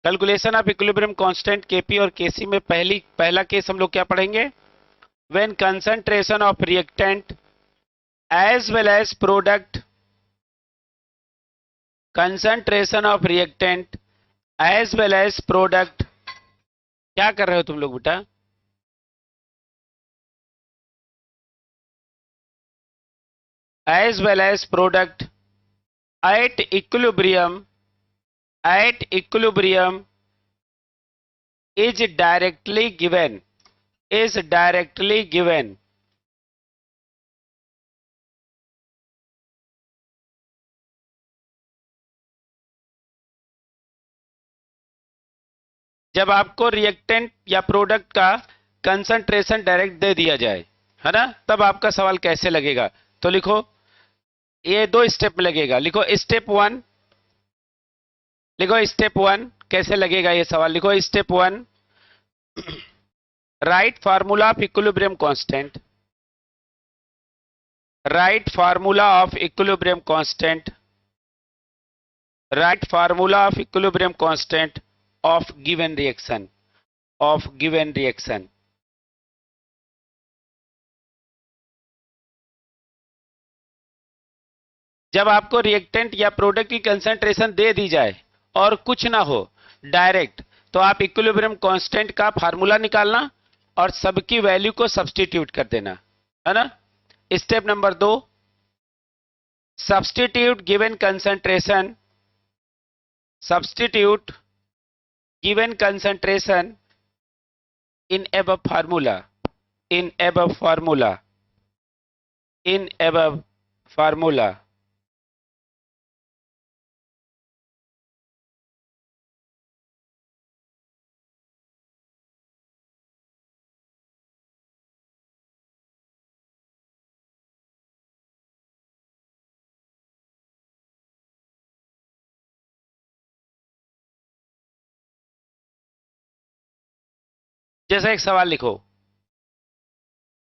Calculation of equilibrium constant KP और KC में पहला केस हम लोग क्या पढ़ेंगे? When concentration of reactant as well as product, concentration of reactant as well as product, क्या कर रहे हो तुम लोग बेटा? As well as product at equilibrium is directly given जब आपको रिएक्टेंट या प्रोडक्ट का कंसंट्रेशन डायरेक्ट दे दिया जाए, है ना, तब आपका सवाल कैसे लगेगा? तो लिखो, ये दो स्टेप में लगेगा। लिखो स्टेप वन कैसे लगेगा ये सवाल। लिखो step one, right formula of equilibrium constant, right formula of equilibrium constant, right formula of equilibrium constant of given reaction. जब आपको रिएक्टेंट या प्रोडक्ट की कंसंट्रेशन दे दी जाए और कुछ ना हो डायरेक्ट, तो आप इक्विलिब्रियम कांस्टेंट का फार्मूला निकालना और सबकी वैल्यू को सब्स्टिट्यूट कर देना, है ना। Step number 2, substitute given concentration in above formula. जैसा एक सवाल लिखो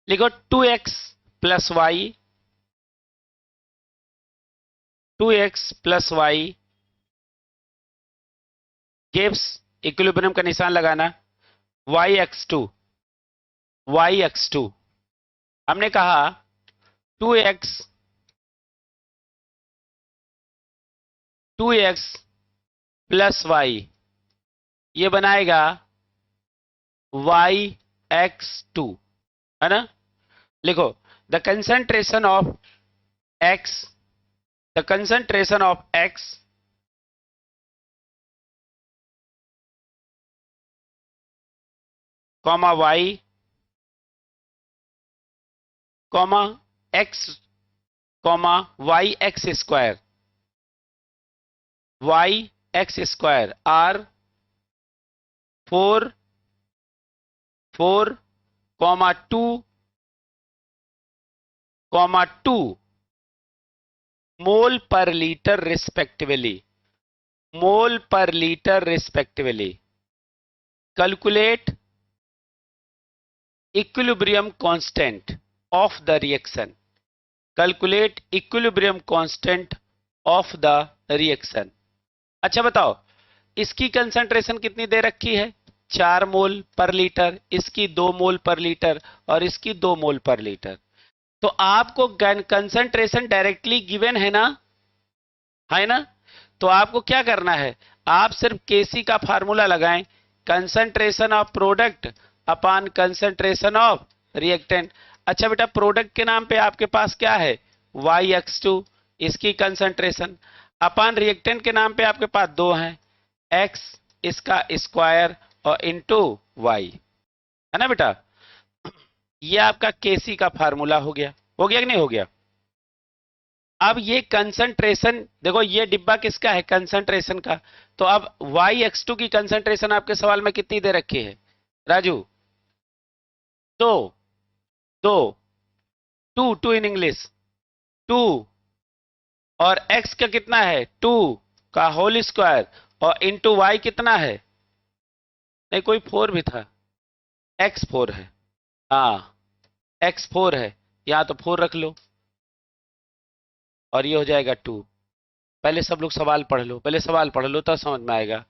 2x plus Y, 2x plus Y gives, equilibrium का निशान लगाना, yx2 हमने कहा 2x प्लस वाई ये बनाएगा yx2, है ना। लिखो the concentration of x comma y comma x comma yx square are 4 comma 2 mole per litre respectively. Calculate equilibrium constant of the reaction. अच्छा बताओ, इसकी कंसंट्रेशन कितनी दे रखी है? 4 मोल पर लीटर, इसकी 2 मोल पर लीटर और इसकी 2 मोल पर लीटर। तो आपको कंसंट्रेशन डायरेक्टली गिवन है ना, तो आपको क्या करना है, आप सिर्फ केसी का फार्मूला लगाएं, concentration of product upon concentration of reactant. अच्छा बेटा, प्रोडक्ट के नाम पे आपके पास क्या है? yx2, इसकी कंसंट्रेशन, अपॉन रिएक्टेंट के नाम पे आपके पास 2 हैं, x इसका स्क्वायर और इनटू y, है ना बेटा। ये आपका केसी का फार्मूला हो गया कि नहीं हो गया? अब ये कंसंट्रेशन देखो, ये डिब्बा किसका है? कंसंट्रेशन का। तो अब yx2 की कंसंट्रेशन आपके सवाल में कितनी दे रखी है राजू? 2 2 इन इंग्लिश 2, और x का कितना है? 2 का होल स्क्वायर और इनटू y कितना है? नहीं, कोई 4 भी था, x4 है, हाँ x4 है, यहां तो 4 रख लो और ये हो जाएगा 2। पहले सब लोग सवाल पढ़ लो, तब समझ में आएगा।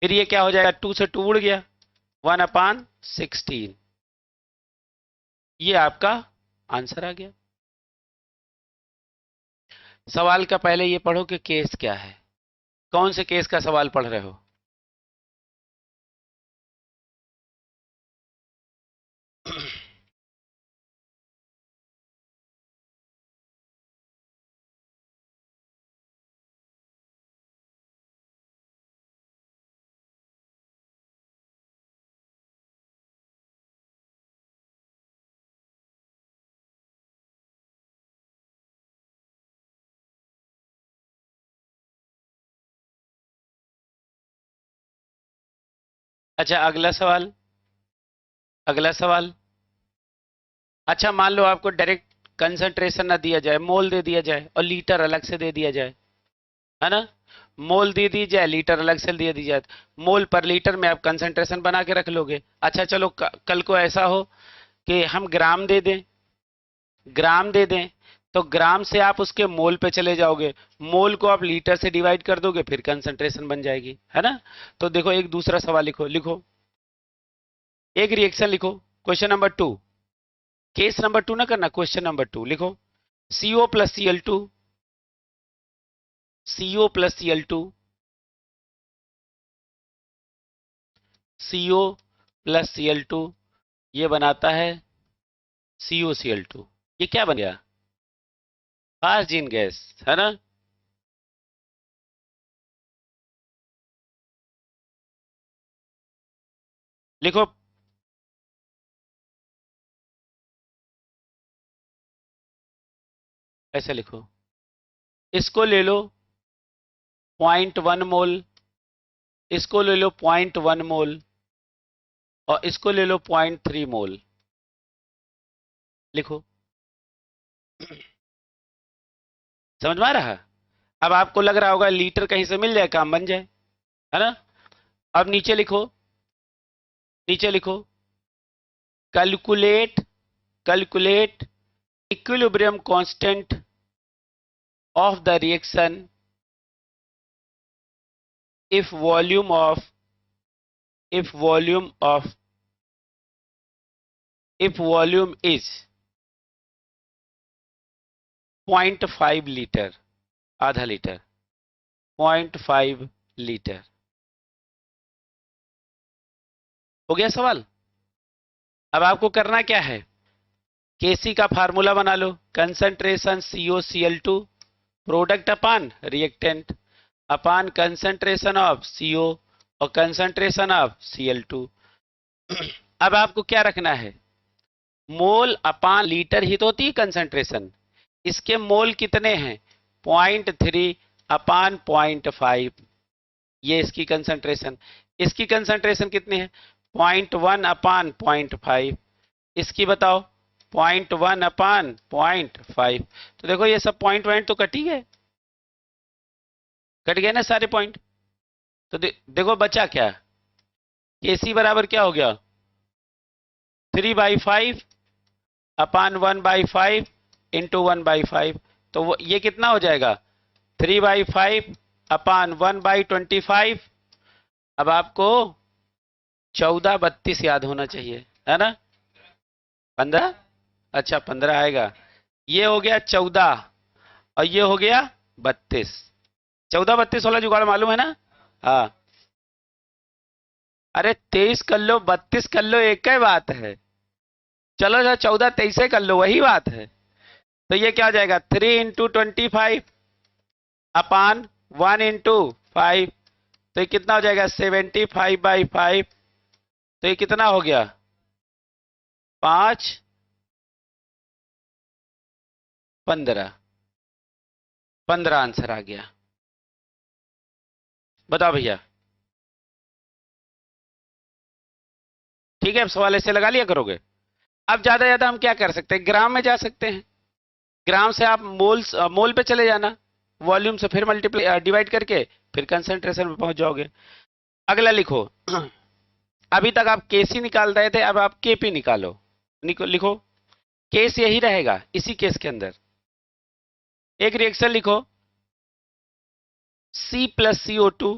फिर ये क्या हो जाएगा, 2 से 2 उड़ गया, 1/16। ये आपका आंसर आ गया। सवाल का पहले ये पढ़ो कि केस क्या है, कौन से केस का सवाल पढ़ रहे हो। अच्छा अगला सवाल, अगला सवाल। अच्छा मान लो आपको डायरेक्ट कंसंट्रेशन ना दिया जाए, मोल दे दिया जाए और लीटर अलग से दे दिया जाए, है ना। मोल दे दी जाए, लीटर अलग से दे दी जाए, मोल पर लीटर में आप कंसंट्रेशन बना के रख लोगे। अच्छा चलो कल को ऐसा हो कि हम ग्राम दे दें, ग्राम दे दें, तो ग्राम से आप उसके मोल पे चले जाओगे, मोल को आप लीटर से डिवाइड कर दोगे, फिर कंसंट्रेशन बन जाएगी, है ना। तो देखो एक दूसरा सवाल लिखो, लिखो एक रिएक्शन लिखो, क्वेश्चन नंबर 2, केस नंबर 2 ना करना, क्वेश्चन नंबर 2 लिखो। CO plus Cl2, CO plus Cl2, CO plus Cl2, ये बनाता है COCl2। ये क्या बन गया, फास्जीन गैस, है ना। लिखो, ऐसे लिखो, इसको ले लो 0.1 मोल, इसको ले लो 0.1 मोल, और इसको ले लो 0.3 मोल। लिखो, समझ में आ रहा है। अब आपको लग रहा होगा लीटर कहीं से मिल जाए काम बन जाए, है ना। अब नीचे लिखो, नीचे लिखो, calculate, calculate equilibrium constant of the reaction if volume of if volume of if volume is 0.5 litre, आधा लीटर, 0.5 लीटर। हो गया सवाल। अब आपको करना क्या है, केसी का फार्मूला बना लो, concentration COCl2 product upon reactant upon concentration of CO और कंसंट्रेशन ऑफ Cl2। अब आपको क्या रखना है, मोल अपान लीटर ही तो होती है कंसंट्रेशन, इसके मोल कितने हैं, 0.3 अपान 0.5, ये इसकी कंसंट्रेशन, इसकी कंसंट्रेशन कितनी है 0.1 अपान 0.5, इसकी बताओ 0.1 अपान 0.5। तो देखो ये सब पॉइंट तो कट ही गए, कट गए ना सारे पॉइंट। तो देखो बचा क्या, केसी बराबर क्या हो गया 3/5 अपान 1/5 इंटू 1/5। तो ये कितना हो जाएगा 3/5 अपान 1/25। अब आपको 14/32 याद होना चाहिए, है ना। 15, अच्छा 15 आएगा, ये हो गया 14 और ये हो गया 32। 14-32 वाला जुगाड़ मालूम है ना। हाँ, अरे 23 कर लो 32 कर लो एक ही बात है, चलो जो 14-23 कर लो वही बात है। तो ये क्या हो जाएगा 3 इंटू 25 अपान 1 इंटू 5, तो ये कितना हो जाएगा 75/5। तो ये कितना हो गया 5 15, 15 आंसर आ गया। बताओ भैया, ठीक है। अब सवाल ऐसे लगा लिया करोगे। अब ज्यादा ज्यादा हम क्या कर सकते हैं, ग्राम में जा सकते हैं, ग्राम से आप मोल मोल पे चले जाना, वॉल्यूम से फिर मल्टीप्लाई डिवाइड करके फिर कंसंट्रेशन पे पहुंच जाओगे। अगला लिखो, अभी तक आप केसी निकाल रहे थे, अब आप केपी निकालो। लिखो, केस यही रहेगा, इसी केस के अंदर एक रिएक्शन लिखो, C प्लस CO2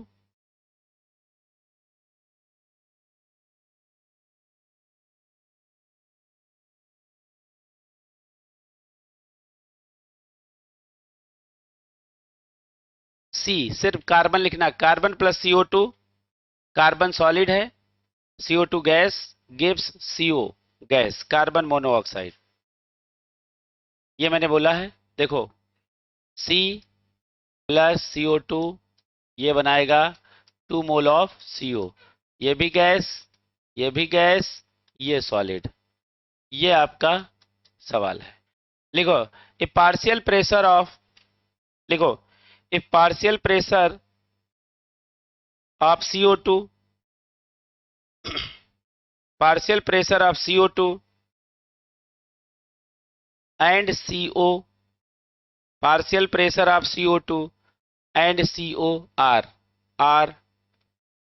सी, सिर्फ कार्बन लिखना, carbon plus CO2, carbon solid है, CO2 gas gives CO gas, carbon monoxide. ये मैंने बोला है, देखो C प्लस CO2 ये बनाएगा 2 मोल ऑफ CO, ये भी गैस, ये भी गैस, ये सॉलिड। ये आपका सवाल है। लिखो ए पार्शियल प्रेशर ऑफ, लिखो a partial pressure of CO2, partial pressure of CO2 and CO, partial pressure of CO2 and CO are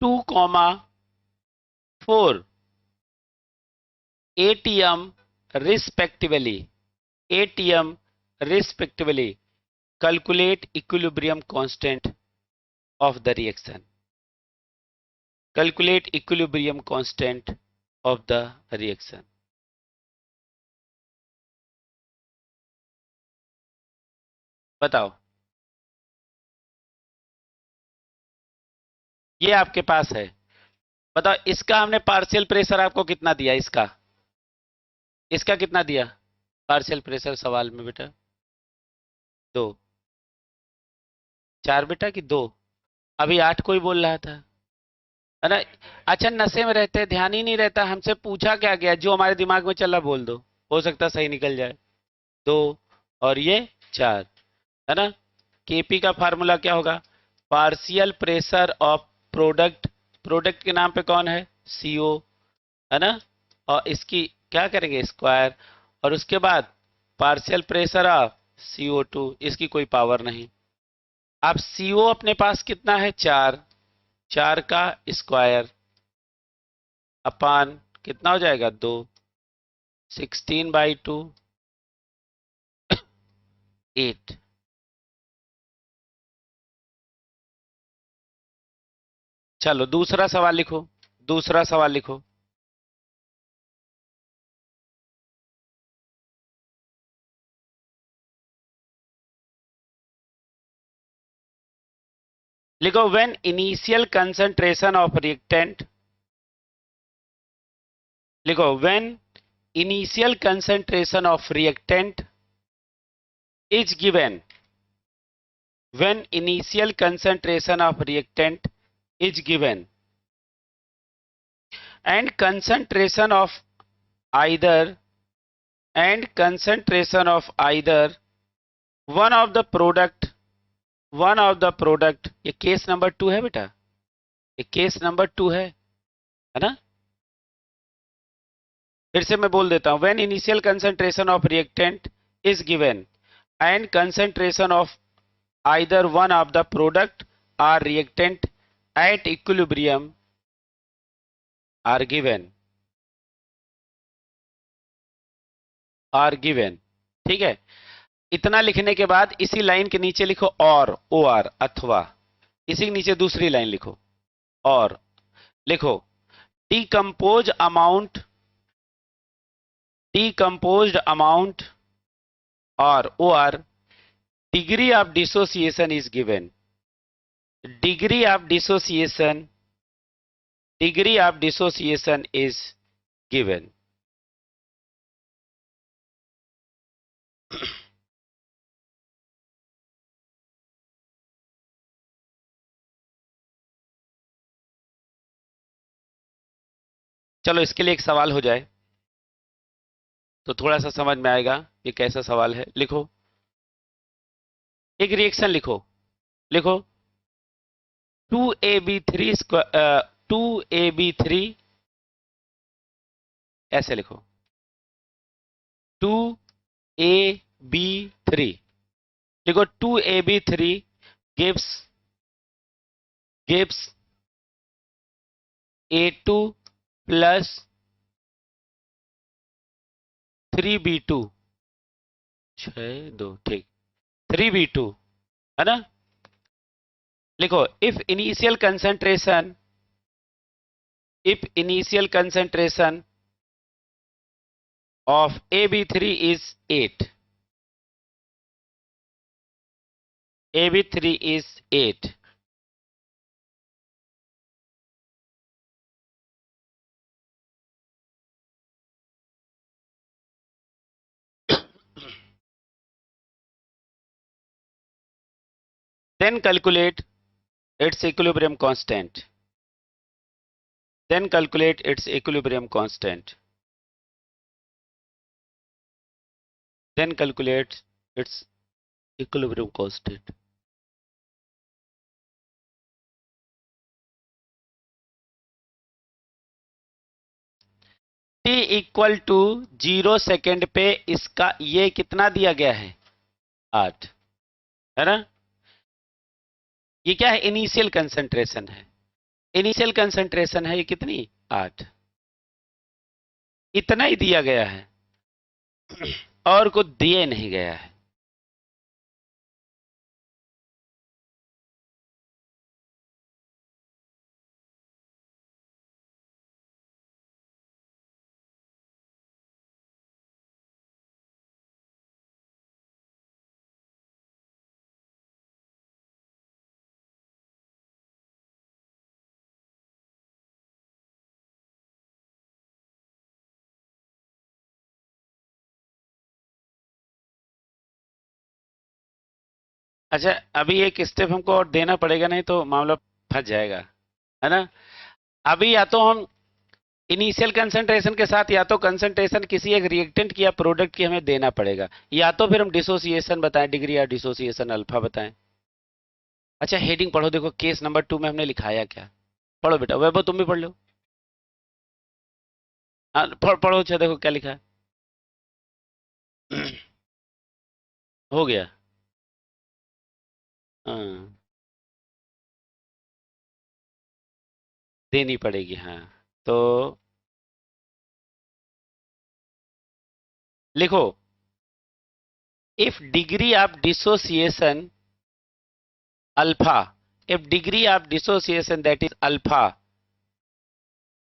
2, 4 atm respectively, atm respectively. Calculate equilibrium constant of the reaction, calculate equilibrium constant of the reaction. बताओ, ये आपके पास है, बताओ इसका हमने partial pressure आपको कितना दिया, इसका कितना दिया पार्शियल प्रेशर सवाल में बेटा? 2, 4 बेटा कि 2? अभी 8 कोई बोल रहा था, है ना? अच्छा, नशे में रहते हैं, ध्यान ही नहीं रहता, हमसे पूछा क्या गया, जो हमारे दिमाग में चला बोल दो, हो सकता सही निकल जाए। 2 और ये 4, है ना? केपी का फार्मूला क्या होगा? Partial pressure of product, product के नाम पे कौन है? CO, है ना? और इसकी क्या करेंगे? स्क्वायर, और उसके बाद पार्शियल प्रेशर ऑफ CO2, इसकी कोई पावर नहीं। अब CO अपने पास कितना है? 4, 4 का स्क्वायर अपान कितना हो जाएगा? 2, 16/2 8। चलो दूसरा सवाल लिखो, दूसरा सवाल लिखो। लिखो when initial concentration of reactant, लिखो when initial concentration of reactant is given, when initial concentration of reactant is given and concentration of either one of the product, ये केस नंबर 2 है बेटा, ये केस नंबर 2 है ना? फिर से मैं बोल देता हूं, when initial concentration of reactant is given and concentration of either one of the product or reactant at equilibrium are given, ठीक है? इतना लिखने के बाद इसी लाइन के नीचे लिखो और, OR अथवा, इसी के नीचे दूसरी लाइन लिखो और, लिखो decomposed amount or OR degree of dissociation is given, degree of dissociation is given। चलो इसके लिए एक सवाल हो जाए तो थोड़ा सा समझ में आएगा ये कैसा सवाल है। लिखो, एक रिएक्शन लिखो, लिखो 2AB3 ऐसे लिखो, 2AB3, लिखो 2AB3 gives A2 plus 3B2, 6 2 ठीक, 3B2 है ना? लिखो if initial concentration of AB3 is 8, AB3 is 8. Then calculate its equilibrium constant. Then calculate its equilibrium constant. Then calculate its equilibrium constant. t equal to 0 second पे इसका ये कितना दिया गया है? 8, है ना? ये क्या है? इनिशियल कंसंट्रेशन है। इनिशियल कंसंट्रेशन है ये कितनी? 8। इतना ही दिया गया है और कुछ दिए नहीं गया है। अच्छा, अभी एक स्टेप हमको और देना पड़ेगा, नहीं तो मामला फंस जाएगा, है ना? अभी या तो हम इनिशियल कंसंट्रेशन के साथ या तो कंसंट्रेशन किसी एक रिएक्टेंट की या प्रोडक्ट की हमें देना पड़ेगा, या तो फिर हम डिसोसिएशन बताएं, डिग्री या डिसोसिएशन अल्फा बताएं। अच्छा, हेडिंग पढ़ो, देखो केस नंबर 2 में हमने लिखाया क्या। पढ़ो बेटा, वैभव तुम भी पढ़ लो। हाँ, पढ़ो। अच्छा देखो क्या लिखा है। हो गया। हाँ, देनी पड़ेगी, हाँ। तो लिखो, if degree of dissociation alpha, if degree of dissociation that is alpha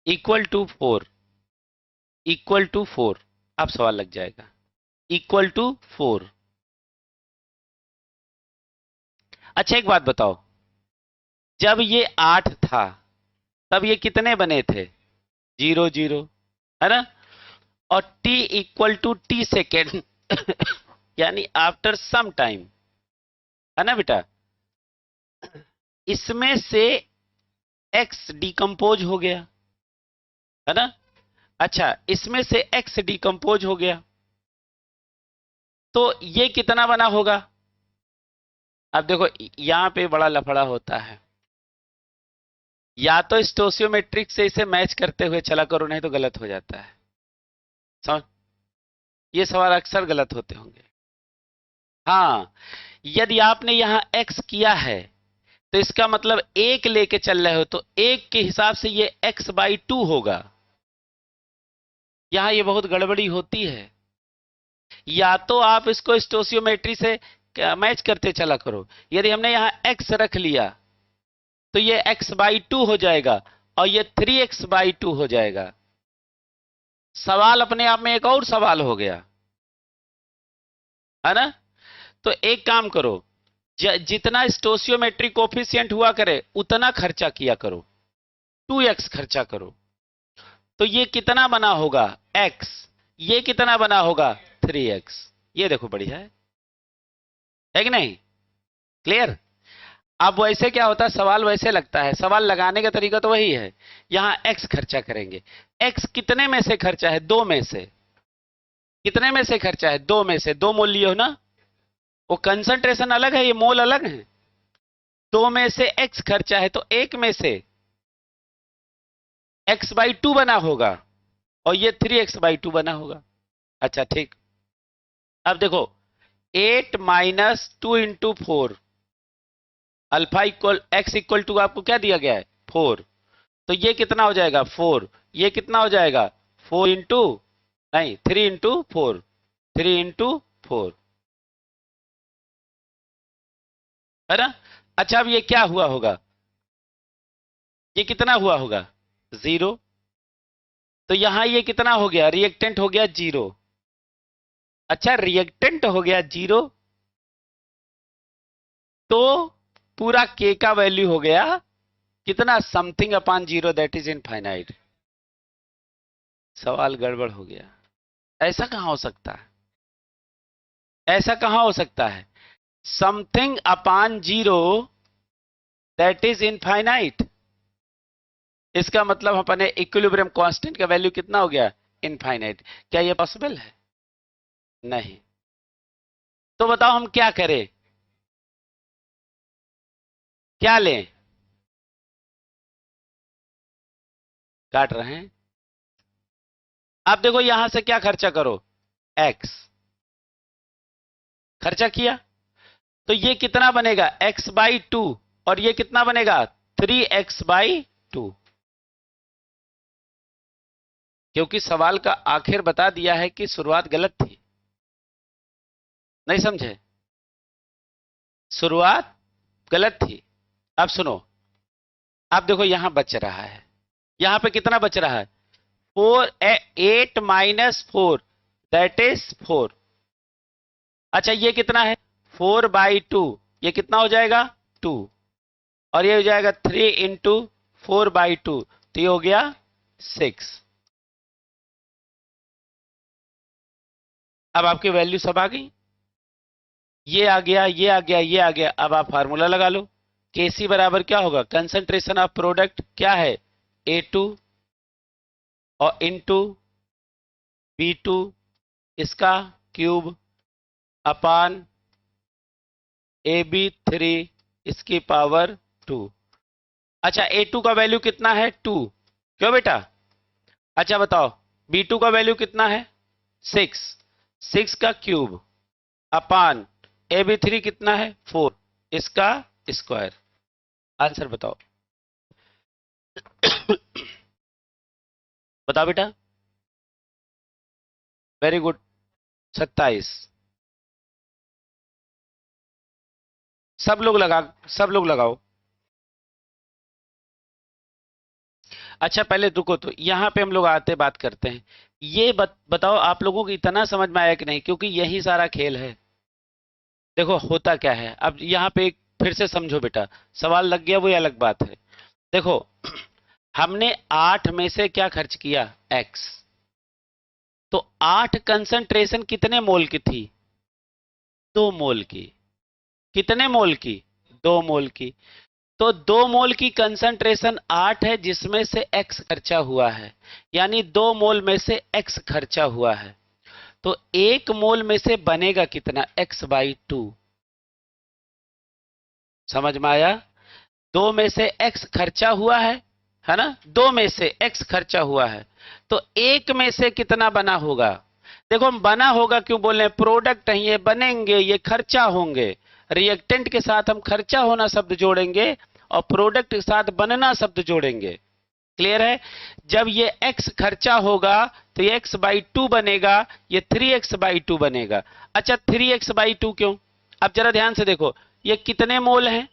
equal to 4, equal to 4, अब सवाल लग जाएगा। Equal to 4। अच्छा एक बात बताओ, जब ये 8 था तब ये कितने बने थे? 0 0, है ना? और t equal to T second यानी आफ्टर सम टाइम, है ना बेटा? इसमें से x डिकम्पोज हो गया, है ना? अच्छा, इसमें से x डिकम्पोज हो गया, तो ये कितना बना होगा? अब देखो यहां पे बड़ा लफड़ा होता है, या तो स्टोसियोमेट्रिक से इसे मैच करते हुए चला करो, नहीं तो गलत हो जाता है। समझ? ये सवाल अक्सर गलत होते होंगे। हाँ, यदि आपने यहां x किया है तो इसका मतलब 1 लेके चल रहे हो, तो 1 के हिसाब से ये x/2 होगा। यहां ये बहुत गड़बड़ी होती है। या तो आप इसको स्टोसियोमेट्री से मैच करते चला करो। यदि हमने यहां x रख लिया तो ये x/2 हो जाएगा और ये 3x/2 हो जाएगा। सवाल अपने आप में एक और सवाल हो गया, है ना? तो एक काम करो, जितना स्टोसियोमेट्रिक कोफिशिएंट हुआ करे उतना खर्चा किया करो, 2x खर्चा करो। तो ये कितना बना होगा? x। ये कितना बना होगा? 3x। ये देखो बढ़िया है कि नहीं? क्लियर? अब वैसे क्या होता है, सवाल वैसे लगता है, सवाल लगाने का तरीका तो वही है। यहां x खर्चा करेंगे। x कितने में से खर्चा है? 2 में से। कितने में से खर्चा है? 2 में से। 2 मोल लियो ना, वो कंसंट्रेशन अलग है, ये मोल अलग है। 2 में से x खर्चा है, तो 1 में से x/2 बना होगा और ये 3x/2 बना होगा। अच्छा ठीक। अब देखो, 8 minus 2 into 4, alpha equal x equal to आपको क्या दिया गया है? 4। तो ये कितना हो जाएगा? 4। ये कितना हो जाएगा? 4 इंटू, नहीं 3 इंटू 4, 3 इंटू 4, है ना? अच्छा, अब ये क्या हुआ होगा? ये कितना हुआ होगा? 0। तो यहां ये कितना हो गया? रिएक्टेंट हो गया 0। अच्छा, रिएक्टेंट हो गया 0 तो पूरा k का वैल्यू हो गया कितना, something upon zero that is infinite. सवाल गड़बड़ हो गया। ऐसा कहां हो सकता है, ऐसा कहां हो सकता है, something upon zero that is infinite. इसका मतलब अपने इक्विलिब्रियम कांस्टेंट का वैल्यू कितना हो गया, इनफाइनाइट। क्या यह पॉसिबल है, नहीं। तो बताओ हम क्या करें, क्या लें, काट रहे हैं। आप देखो यहां से क्या खर्चा करो, x खर्चा किया, तो ये कितना बनेगा x/2, और ये कितना बनेगा 3x/2, क्योंकि सवाल का आखिर बता दिया है कि शुरुआत गलत थी। नहीं समझे, शुरुआत गलत थी। अब सुनो, आप देखो यहां बच रहा है, यहां पे कितना बच रहा है, 8 - 4 दैट इज 4। अच्छा ये कितना है 4/2, ये कितना हो जाएगा 2, और ये हो जाएगा 3 × 4/2, तो ये हो गया 6। अब आपकी वैल्यू सब आ गई, ये आ गया, ये आ गया, ये आ गया। अब आप फार्मूला लगा लो, केसी बराबर क्या होगा, कंसंट्रेशन ऑफ प्रोडक्ट क्या है A2 और इनटू B2 इसका क्यूब अपान AB3 इसकी पावर 2। अच्छा A2 का वैल्यू कितना है 2, क्यों बेटा। अच्छा बताओ B2 का वैल्यू कितना है 6, 6 का क्यूब अपान AB3 कितना है 4 इसका स्क्वायर। आंसर बताओ बताओ बेटा। Very good, 27। सब लोग लगा, सब लोग लगाओ। अच्छा पहले रुको, तो यहां पे हम लोग आते बात करते हैं। ये बताओ आप लोगों को इतना समझ में आया कि नहीं, क्योंकि यही सारा खेल है। देखो होता क्या है, अब यहां पे फिर से समझो बेटा, सवाल लग गया वो अलग बात है। देखो हमने 8 में से क्या खर्च किया x, तो 8 कंसंट्रेशन कितने मोल की थी, 2 मोल की। कितने मोल की, 2 मोल की। तो 2 मोल की कंसंट्रेशन 8 है जिसमें से x खर्चा हुआ है, यानी 2 मोल में से x खर्चा हुआ है। तो 1 मोल में से बनेगा कितना x/2, समझ में आया। 2 में से x खर्चा हुआ है ना, 2 में से x खर्चा हुआ है, तो 1 में से कितना बना होगा। देखो हम बना होगा क्यों बोल रहे हैं, प्रोडक्ट है ये, बनेंगे ये, खर्चा होंगे। रिएक्टेंट के साथ हम खर्चा होना शब्द जोड़ेंगे और प्रोडक्ट के साथ बनना शब्द जोड़ेंगे। क्लियर है। जब ये x खर्चा होगा तो ये x/2 बनेगा, ये 3x/2 बनेगा। अच्छा 3x/2 क्यों, अब जरा ध्यान से देखो, ये कितने मोल हैं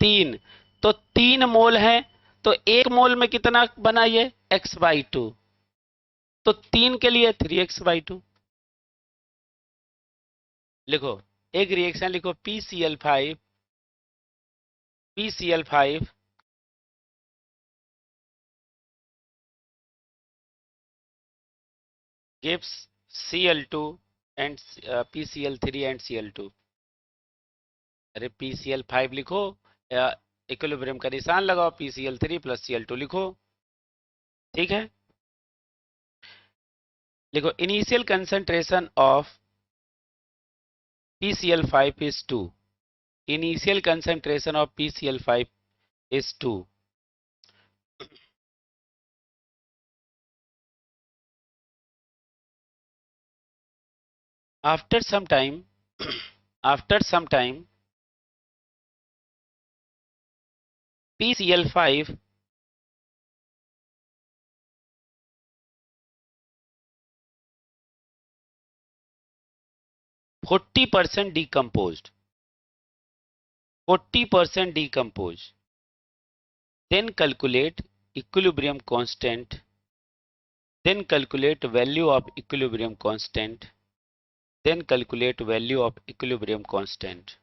3, तो 3 मोल है, तो 1 मोल में कितना बना ये x/2, तो 3 के लिए 3x/2। लिखो, एक रिएक्शन लिखो PCl5, PCl5 gives Cl2 and PCl3 and Cl2। अरे PCl5 लिखो, इक्विलिब्रियम का निशान लगाओ, PCl3 + Cl2 लिखो, ठीक है। लिखो initial concentration of PCl5 is 2, initial concentration of PCl5 is 2। After some time, after some time, PCl5 40% decomposed, 40% decomposed. Then calculate equilibrium constant. Then calculate value of equilibrium constant. Then calculate value of equilibrium constant.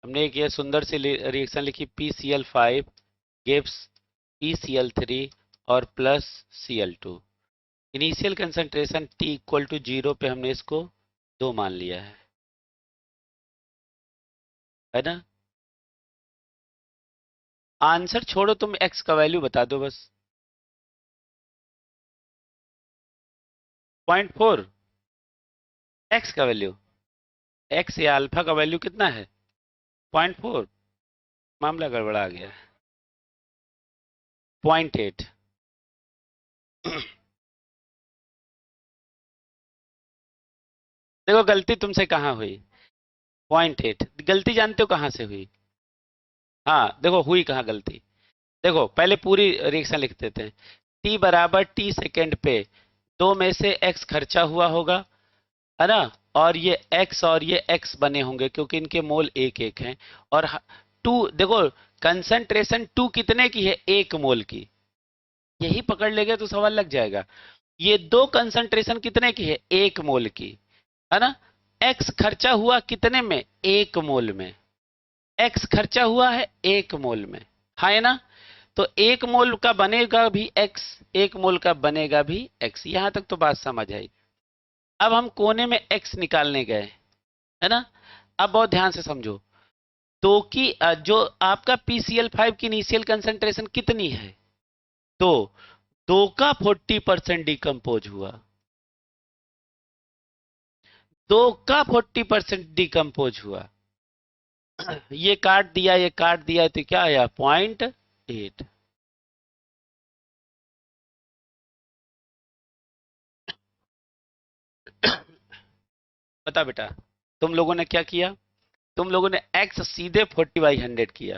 हमने एक ये सुंदर सी reaction लिखी, PCl5 gives PCl3 और plus Cl2। Initial concentration T equal to 0 पे हमने इसको 2 मान लिया है ना। आंसर छोड़ो, तुम x का वैल्यू बता दो बस। 0.4 x का वैल्यू, x या अल्फा का वैल्यू कितना है? 0.4। मामला गड़बड़ा गया। 0.8। देखो गलती तुमसे कहाँ हुई? 0.8 गलती जानते हो कहाँ से हुई? हाँ देखो हुई कहाँ गलती। देखो पहले पूरी रिएक्शन लिख देते हैं। t बराबर t सेकेंड पे 2 में से x खर्चा हुआ होगा, है ना, और ये x बने होंगे क्योंकि इनके मोल एक एक हैं। और 2 देखो कंसंट्रेशन 2 कितने की है? 1 मोल की। यही पकड़ लेंगे तो सवाल लग जाएगा। ये 2 कंसंट्रेशन कितने की है? 1 मोल की, है ना। x खर्चा हुआ कितने में? 1 मोल में। x खर्चा हुआ है 1 मोल में, है ना। तो 1 मोल का बनेगा भी x, 1 मोल का बनेगा भी x। यहां तक तो बात समझ आई। अब हम कोने में x निकालने गए, है ना। अब बहुत ध्यान से समझो। तो की जो आपका PCl5 की इनिशियल कंसंट्रेशन कितनी है? तो 2 का 40% डिकम्पोज हुआ, 2 का 40% डिकम्पोज हुआ। ये काट दिया, ये काट दिया, तो क्या आया? 0.8। बता बेटा, तुम लोगों ने क्या किया? तुम लोगों ने x सीधे 40/100 किया।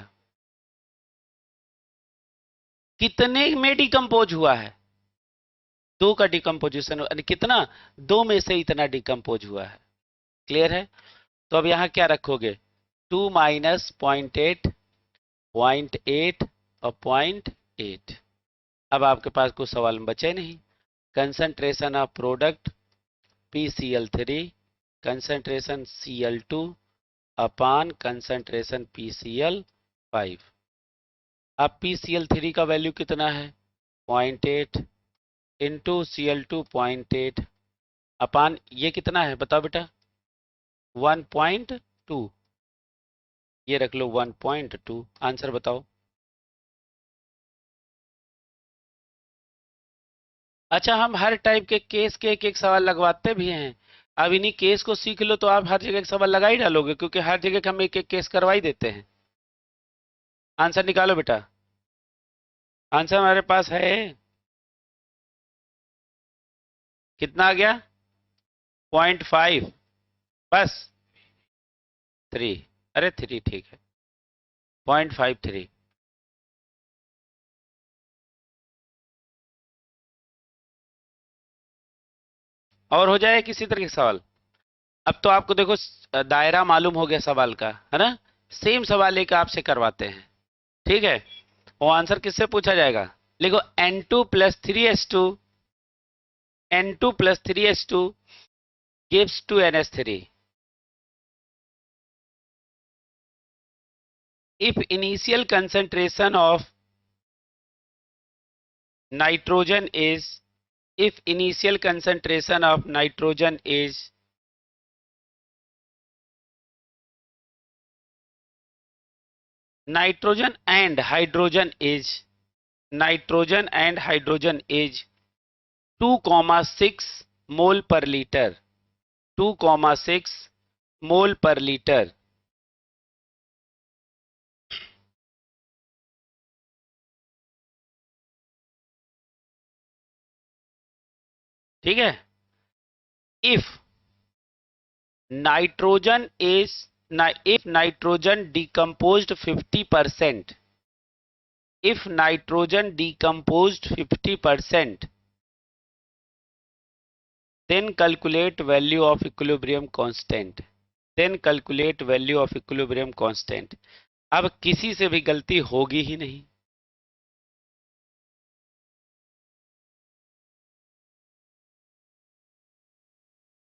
कितने में डिकम्पोज हुआ है? 2 का डिकम्पोजिशन कितना? 2 में से इतना डिकम्पोज हुआ है। क्लियर है? तो अब यहां क्या रखोगे? 2 माइनस 0.8, 0.8 और 0.8। अब आपके पास कोई सवाल बचे नहीं। Concentration of product PCl3 concentration Cl2 upon concentration PCl5। अब PCl3 का वैल्यू कितना है? 0.8 इंटू Cl2 0.8 अपान ये कितना है बताओ बेटा? 1.2। ये रख लो 1.2। आंसर बताओ। अच्छा, हम हर टाइप के केस के एक एक सवाल लगवाते भी हैं। अब इन्हीं केस को सीख लो तो आप हर जगह एक सवाल लगा ही डालोगे, क्योंकि हर जगह हम एक एक केस करवा ही देते हैं। आंसर निकालो बेटा। आंसर हमारे पास है, कितना आ गया? 0.5। बस 3। अरे 3 ठीक है, 0.53। और हो जाए किसी तरह के सवाल? अब तो आपको देखो दायरा मालूम हो गया सवाल का, है ना। सेम सवाल एक आपसे करवाते हैं, ठीक है। वो आंसर किससे पूछा जाएगा? लिखो N2 plus 3H2, N2 plus 3H2 gives 2NH3 if initial concentration of nitrogen is, if initial concentration of nitrogen is nitrogen and hydrogen is, nitrogen and hydrogen is 2,6 mole per liter, 2,6 mole per liter। ठीक है। if nitrogen is, if nitrogen decomposed 50%, if nitrogen decomposed 50%, then calculate value of equilibrium constant, then calculate value of equilibrium constant। अब किसी से भी गलती होगी ही नहीं,